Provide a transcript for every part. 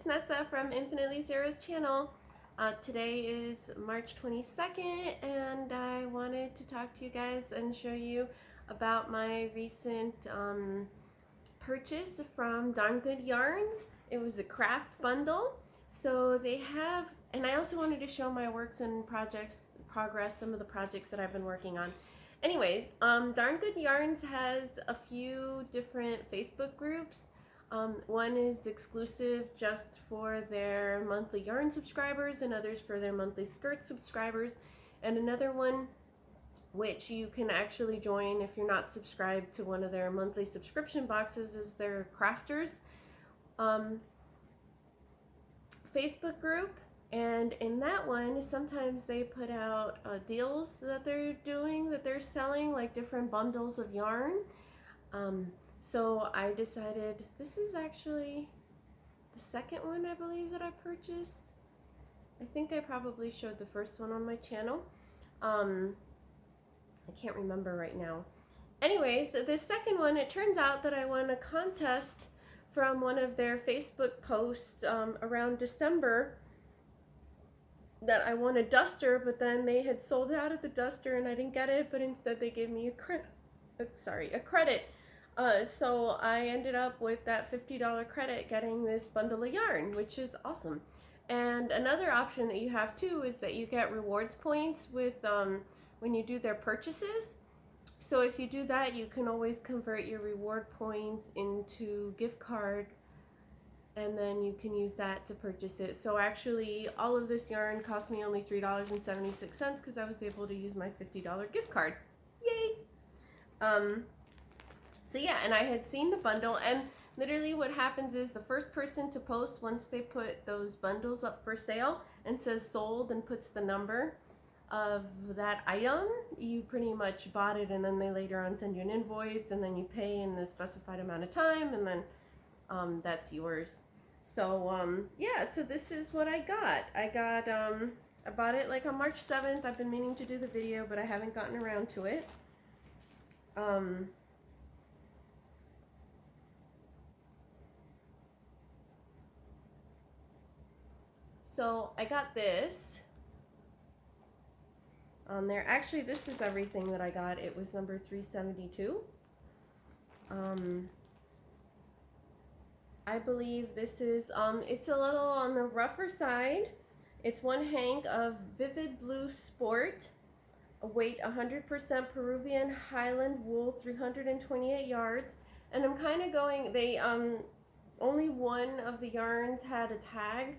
it's Nessa from Infinitely Zero's channel. Today is March 22nd and I wanted to talk to you guys and show you about my recent purchase from Darn Good Yarns. It was a craft bundle. So they have, and I also wanted to show my works and progress, some of the projects that I've been working on. Anyways, Darn Good Yarns has a few different Facebook groups. One is exclusive just for their monthly yarn subscribers and others for their monthly skirt subscribers. And another one which you can actually join if you're not subscribed to one of their monthly subscription boxes is their crafters Facebook group. And in that one, sometimes they put out deals that they're selling, like different bundles of yarn. So I decided, this is actually the second one I believe that I purchased. I think I probably showed the first one on my channel. I can't remember right now. Anyways, the second one, it turns out that I won a contest from one of their Facebook posts around December, that I won a duster, but then they had sold out of the duster and I didn't get it, but instead they gave me a credit. So I ended up with that $50 credit getting this bundle of yarn, which is awesome. And another option that you have too is that you get rewards points with when you do their purchases. So if you do that, you can always convert your reward points into gift card, and then you can use that to purchase it. So actually all of this yarn cost me only $3.76 because I was able to use my $50 gift card. Yay! So yeah, and I had seen the bundle, and literally what happens is the first person to post, once they put those bundles up for sale and says sold and puts the number of that item, you pretty much bought it, and then they later on send you an invoice, and then you pay in the specified amount of time, and then that's yours. So yeah, so this is what I got. I bought it like on March 7th. I've been meaning to do the video, but I haven't gotten around to it. So I got this on there. Actually, this is everything that I got. It was number 372. I believe this is, it's a little on the rougher side. It's one hank of Vivid Blue Sport, a weight 100% Peruvian Highland wool, 328 yards. And I'm kind of going, only one of the yarns had a tag,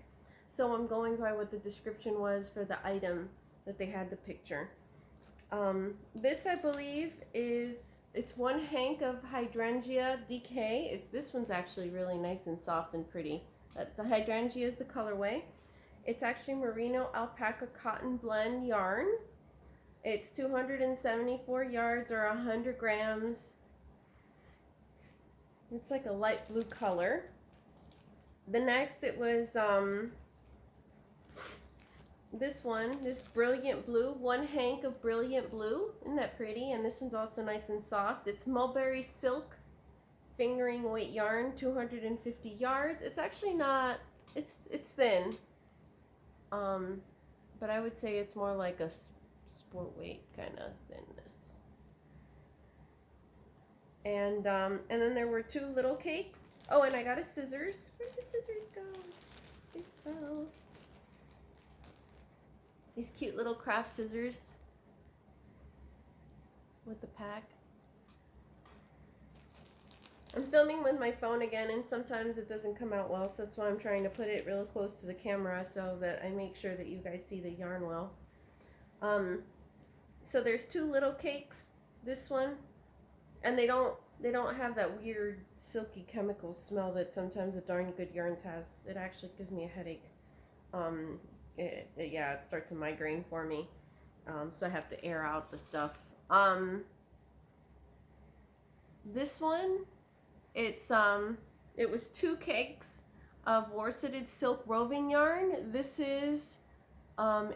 so I'm going by what the description was for the item that they had the picture. This, I believe, it's one hank of Hydrangea DK. This one's actually really nice and soft and pretty. The Hydrangea is the colorway. It's actually merino alpaca cotton blend yarn. It's 274 yards or 100 grams. It's like a light blue color. The next, it was this brilliant blue, one hank of brilliant blue. Isn't that pretty? And this one's also nice and soft. It's mulberry silk fingering weight yarn, 250 yards. It's actually not, it's thin, but I would say it's more like a sport weight kind of thinness. And then there were two little cakes. Oh, and I got a scissors. Where'd the scissors go? They fell. These cute little craft scissors with the pack. I'm filming with my phone again, and sometimes it doesn't come out well, so that's why I'm trying to put it real close to the camera so that I make sure that you guys see the yarn well. So there's two little cakes, this one, and they don't have that weird silky chemical smell that sometimes the Darn Good Yarns has. It actually gives me a headache. Yeah, it starts a migraine for me, so I have to air out the stuff. This one, it was two cakes of worseted silk roving yarn. This is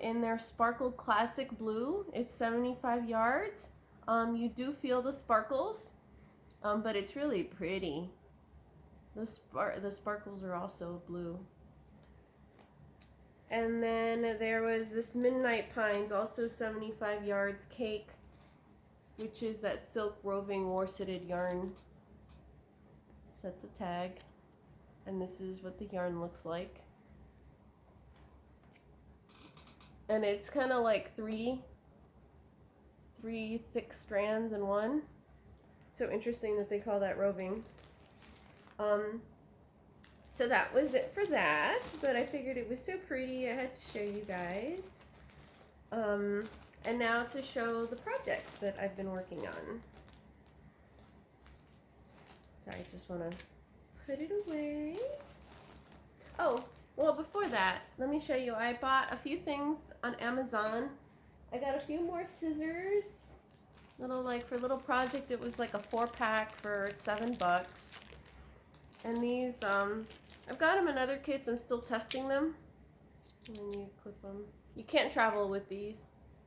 in their Sparkle Classic Blue. It's 75 yards. You do feel the sparkles, but it's really pretty. The sparkles are also blue. And then there was this Midnight Pines, also 75 yards cake, which is that silk roving worsted yarn. So that's a tag. And this is what the yarn looks like. And it's kind of like three thick strands in one. So interesting that they call that roving. So that was it for that, but I figured it was so pretty I had to show you guys. And now to show the projects that I've been working on. So I just want to put it away. Oh, well, before that, let me show you. I bought a few things on Amazon. I got a few more scissors. For little project, it was like a 4-pack for $7. And these, I've got them in other kits. I'm still testing them. And then you clip them. You can't travel with these.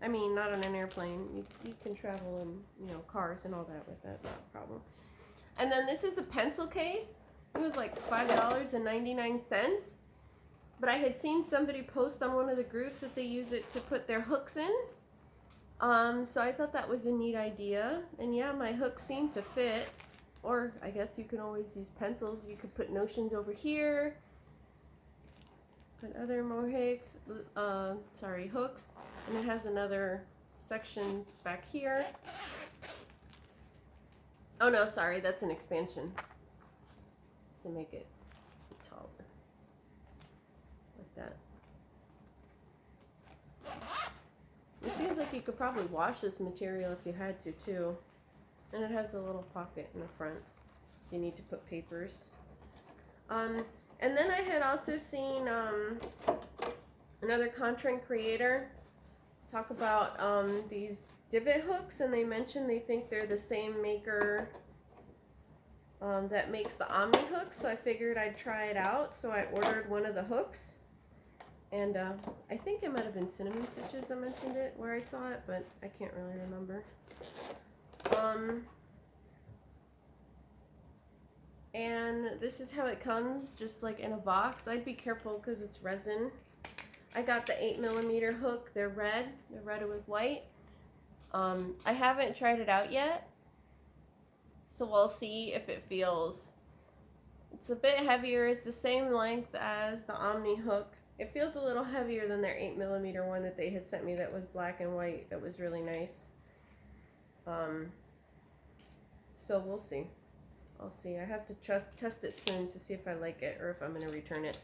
I mean, not on an airplane. You can travel in, cars and all that with that, not a problem. And then this is a pencil case. It was like $5.99. But I had seen somebody post on one of the groups that they use it to put their hooks in. So I thought that was a neat idea. And yeah, my hooks seem to fit. Or I guess you can always use pencils. You could put notions over here. Put other more hooks. Hooks. And it has another section back here. Oh no, sorry, that's an expansion to make it taller. Like that. It seems like you could probably wash this material if you had to too. And it has a little pocket in the front if you need to put papers. And then I had also seen another content creator talk about these divot hooks, and they mentioned they think they're the same maker that makes the Omni hooks, so I figured I'd try it out. So I ordered one of the hooks, and I think it might have been Cinnamon Stitches that mentioned it where I saw it, but I can't really remember. And this is how it comes, just like in a box. I'd be careful because it's resin. I got the 8mm hook. They're red with white. I haven't tried it out yet, so we'll see if it feels. It's a bit heavier. It's the same length as the Omni hook. It feels a little heavier than their 8mm one that they had sent me that was black and white. That was really nice. So we'll see. I'll see. I have to test it soon to see if I like it or if I'm going to return it.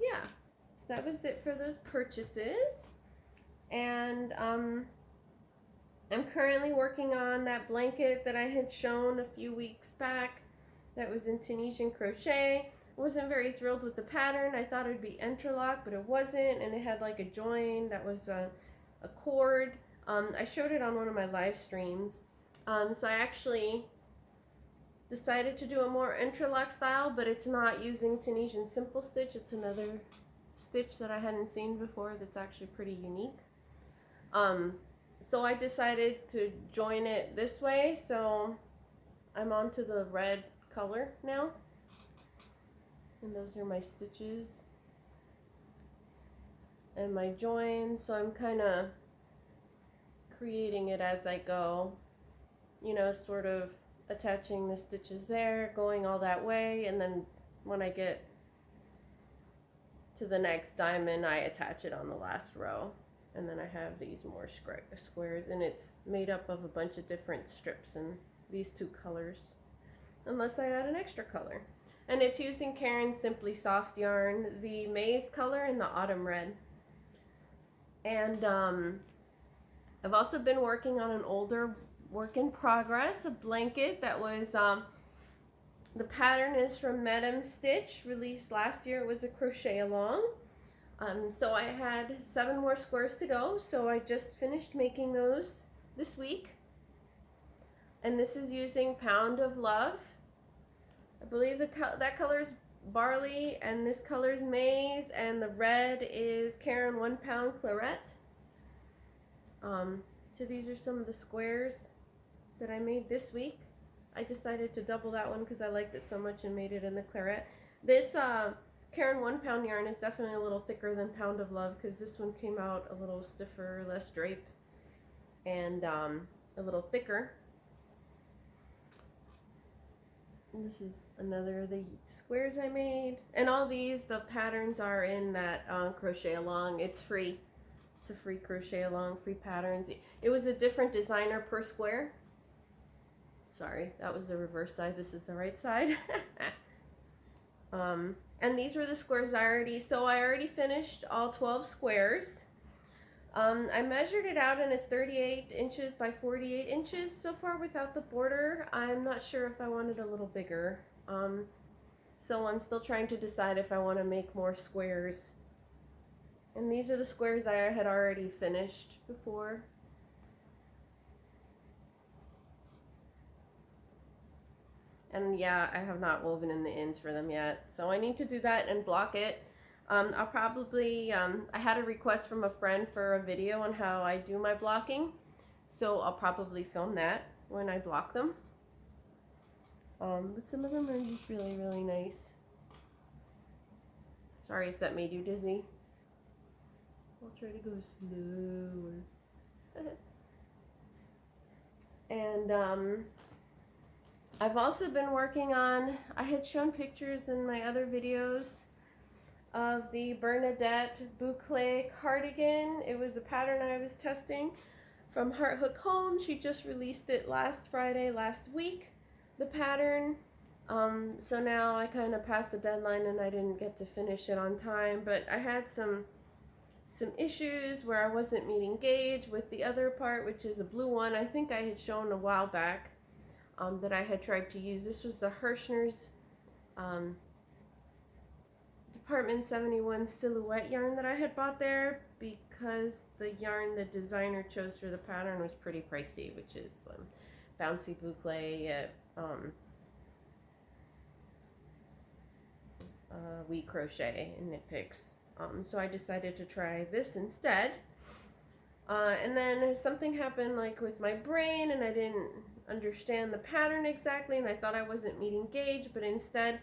Yeah. So that was it for those purchases. And I'm currently working on that blanket that I had shown a few weeks back that was in Tunisian crochet. I wasn't very thrilled with the pattern. I thought it would be interlock, but it wasn't, and it had like a join that was a cord. I showed it on one of my live streams. So I actually decided to do a more interlock style, but it's not using Tunisian simple stitch. It's another stitch that I hadn't seen before that's actually pretty unique. So I decided to join it this way, so I'm onto the red color now. And those are my stitches and my joins, so I'm kind of creating it as I go, sort of attaching the stitches there, going all that way, and then when I get to the next diamond, I attach it on the last row. And then I have these more squares, and it's made up of a bunch of different strips in these two colors, unless I add an extra color. And it's using Caron Simply Soft yarn, the maize color and the autumn red. And I've also been working on an older work in progress, a blanket that was, the pattern is from Madame Stitch, released last year. It was a crochet along. So I had 7 more squares to go, so I just finished making those this week. And this is using Pound of Love. I believe that color is barley, and this color is maize, and the red is Caron 1 pound claret. So these are some of the squares that I made this week. I decided to double that one because I liked it so much and made it in the claret. This Caron 1 pound yarn is definitely a little thicker than Pound of Love because this one came out a little stiffer, less drape, and a little thicker. And this is another of the squares I made. And all these, the patterns are in that crochet along. It's free. It's a free crochet along, free patterns. It was a different designer per square. Sorry, that was the reverse side. This is the right side. And these were the squares I already finished all 12 squares. I measured it out and it's 38 inches by 48 inches so far without the border. I'm not sure if I wanted a little bigger. So I'm still trying to decide if I want to make more squares. And these are the squares I had already finished before. And yeah, I have not woven in the ends for them yet. So I need to do that and block it. I'll probably, I had a request from a friend for a video on how I do my blocking. So I'll probably film that when I block them. But some of them are just really, really nice. Sorry if that made you dizzy. I'll try to go slower. And I've also been working on, I had shown pictures in my other videos of the Bernadette boucle cardigan. It was a pattern I was testing from Heart Hook Home. She just released it last Friday, last week, the pattern. So now I kind of passed the deadline and I didn't get to finish it on time, but I had some issues where I wasn't meeting gauge with the other part, which is a blue one. I think I had shown a while back that I had tried to use. This was the Hirschner's Department 71 silhouette yarn that I had bought there because the yarn the designer chose for the pattern was pretty pricey, which is bouncy boucle at Wheat Crochet and Knit Picks. So I decided to try this instead. And then something happened like with my brain and I didn't understand the pattern exactly and I thought I wasn't meeting gauge, but instead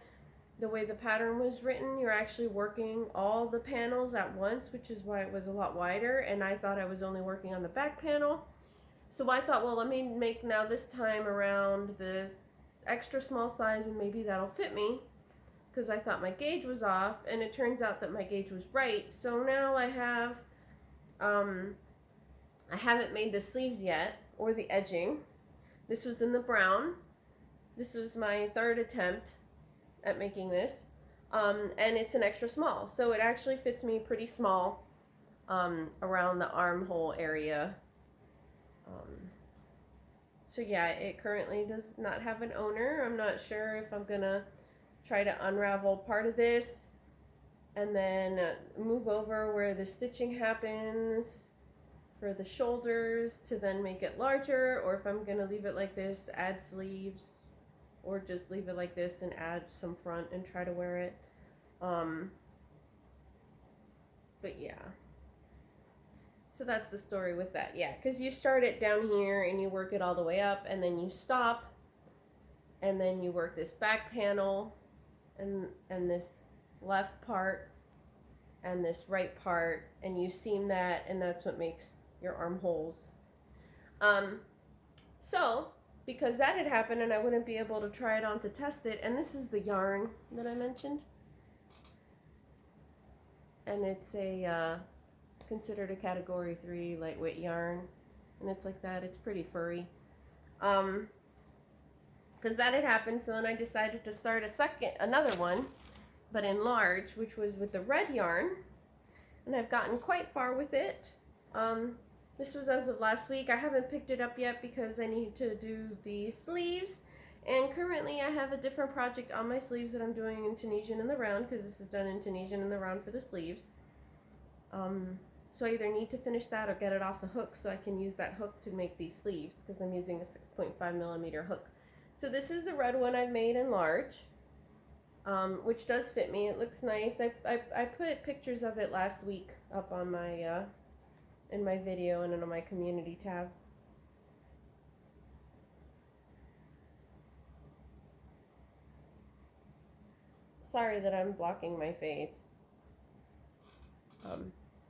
the way the pattern was written, you're actually working all the panels at once, which is why it was a lot wider, and I thought I was only working on the back panel. So I thought, well, let me make now this time around the extra small size and maybe that'll fit me, because I thought my gauge was off, and it turns out that my gauge was right. So now I have, I haven't made the sleeves yet, or the edging. This was in the brown. This was my third attempt at making this, and it's an extra small, so it actually fits me pretty small around the armhole area. So yeah, it currently does not have an owner. I'm not sure if I'm gonna try to unravel part of this and then move over where the stitching happens for the shoulders to then make it larger, or if I'm gonna leave it like this, add sleeves, or just leave it like this and add some front and try to wear it. But yeah. So that's the story with that. Yeah, because you start it down here and you work it all the way up and then you stop and then you work this back panel and this left part and this right part and you seam that, and that's what makes your armholes. So because that had happened and I wouldn't be able to try it on to test it, and this is the yarn that I mentioned, and it's a considered a category 3 lightweight yarn, and it's like that. It's pretty furry. Because that had happened, so then I decided to start another one, but in large, which was with the red yarn, and I've gotten quite far with it. This was as of last week. I haven't picked it up yet because I need to do the sleeves, and currently I have a different project on my sleeves that I'm doing in Tunisian in the round, because this is done in Tunisian in the round for the sleeves. So I either need to finish that or get it off the hook so I can use that hook to make these sleeves, because I'm using a 6.5 millimeter hook. So this is the red one I've made in large, which does fit me. It looks nice. I put pictures of it last week up on my in my video and on my community tab. Sorry that I'm blocking my face.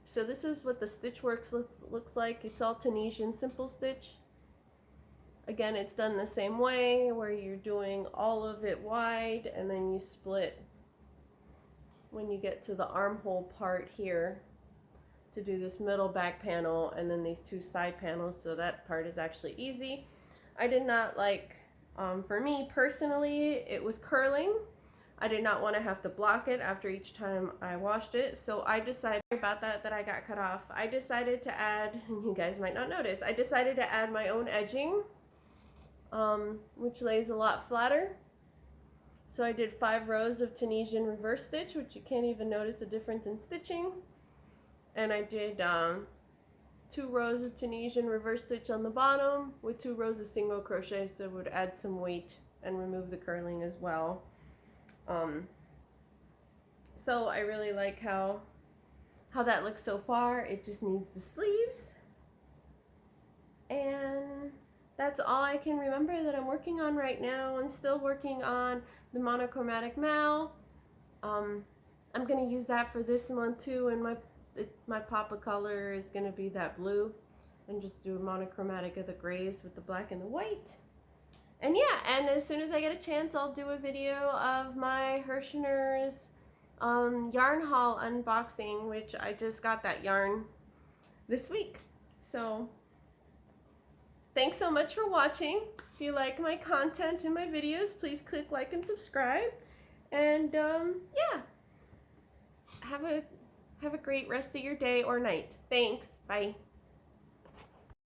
So this is what the stitch works looks like. It's all Tunisian simple stitch. Again, it's done the same way where you're doing all of it wide and then you split when you get to the armhole part here to do this middle back panel and then these two side panels, so that part is actually easy. I did not like, for me personally, it was curling. I did not want to have to block it after each time I washed it, so I decided about that I got cut off. I decided to add, and you guys might not notice, I decided to add my own edging, which lays a lot flatter. So I did 5 rows of Tunisian reverse stitch, which you can't even notice a difference in stitching. And I did 2 rows of Tunisian reverse stitch on the bottom with 2 rows of single crochet, so it would add some weight and remove the curling as well. So I really like how that looks so far. It just needs the sleeves, and that's all I can remember that I'm working on right now. I'm still working on the monochromatic mal. I'm gonna use that for this month too, and my pop-up color is gonna be that blue, and just do a monochromatic of the grays with the black and the white. And yeah, and as soon as I get a chance, I'll do a video of my Hirschner's yarn haul unboxing, which I just got that yarn this week. So thanks so much for watching. If you like my content and my videos, please click like and subscribe. And yeah, have a great rest of your day or night. Thanks. Bye.